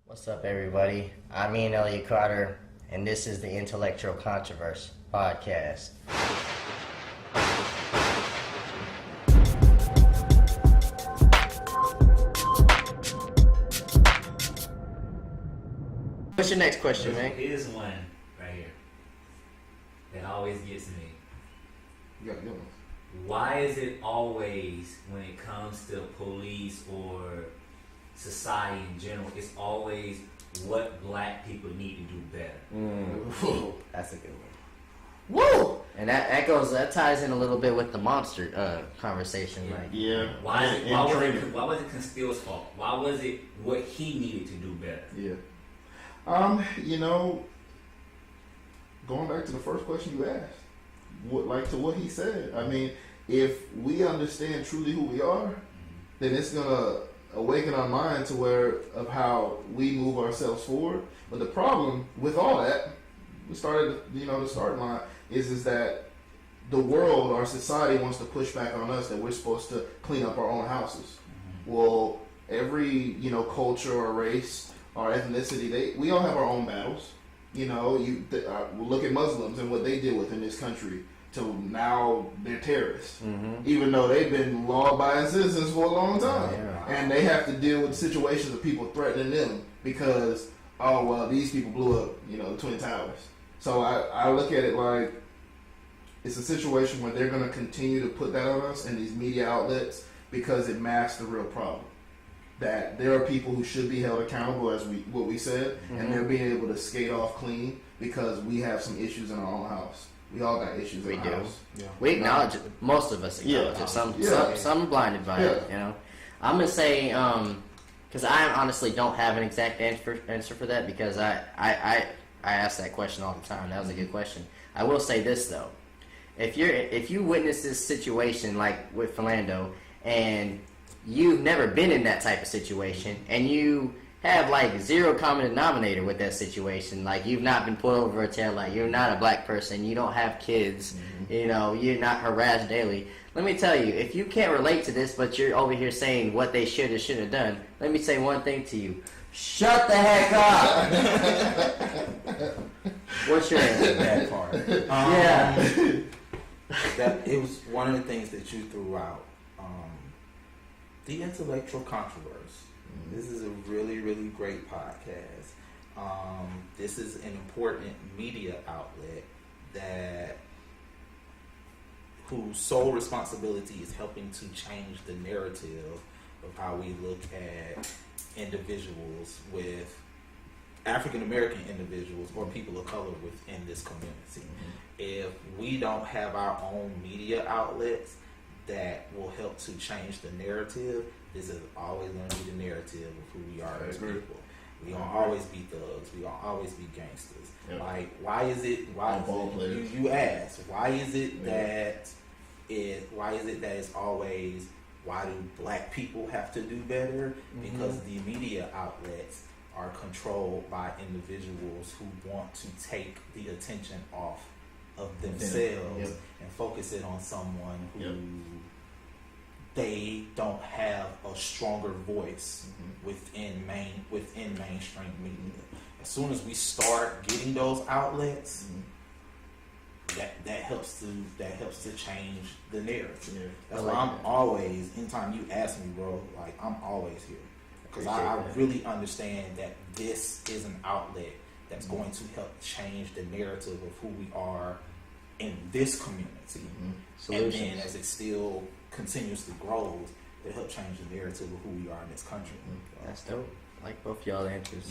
What's up, everybody? I'm Elliott-Carter, and this is the Intellectual Controversy Podcast. What's your next question, man? Here's one right here that always gets me. You got good ones. Why is it always, when it comes to police or society in general, it's always what black people need to do better? That's a good one. Woo! And that ties in a little bit with the monster conversation. Like, Yeah. Why was it Constille's fault? Why was it what he needed to do better? Yeah. Going back to the first question you asked, what he said. I mean, if we understand truly who we are, then it's gonna awaken our mind to of how we move ourselves forward. But the problem with all that, the start line is that the world, our society wants to push back on us that we're supposed to clean up our own houses. Well, every culture or race or ethnicity, we all have our own battles. Look at Muslims and what they deal with in this country. To now they're terrorists, even though they've been law-abiding citizens for a long time, and they have to deal with situations of people threatening them because these people blew up the Twin Towers. So I look at it like it's a situation where they're going to continue to put that on us in these media outlets because it masks the real problem. That there are people who should be held accountable, as what we said, and they're being able to skate off clean because we have some issues in our own house. We all got issues in our house. Yeah. We acknowledge it. Most of us acknowledge it. Some blinded by it. I'm gonna say because I honestly don't have an exact answer for that because I ask that question all the time. That was a good question. I will say this though, if you witness this situation like with Philando and you've never been in that type of situation and you have like zero common denominator with that situation, like you've not been pulled over a tail light, you're not a black person, you don't have kids, you're not harassed daily. Let me tell you, if you can't relate to this but you're over here saying what they should or shouldn't have done, let me say one thing to you: shut the heck up. What's your answer to that part? That it was one of the things that you threw out, the intellectual controversy. This is a really, really great podcast. This is an important media outlet whose sole responsibility is helping to change the narrative of how we look at individuals with African American individuals or people of color within this community. If we don't have our own media outlets that will help to change the narrative, this is always going to be the narrative of who we are as people. We're going to always be thugs. We're going to always be gangsters. Yep. Like, why is it you ask, why is it that it's always, why do black people have to do better? Because the media outlets are controlled by individuals who want to take the attention off of themselves and focus it on someone who they don't have a stronger voice within mainstream media. As soon as we start getting those outlets, that helps to change the narrative. That's why I'm always, anytime you ask me, bro, like I'm always here because I really understand that this is an outlet that's going to help change the narrative of who we are in this community. And then as it still continues to grow, it helps change the narrative of who we are in this country. That's dope. I like both y'all answers.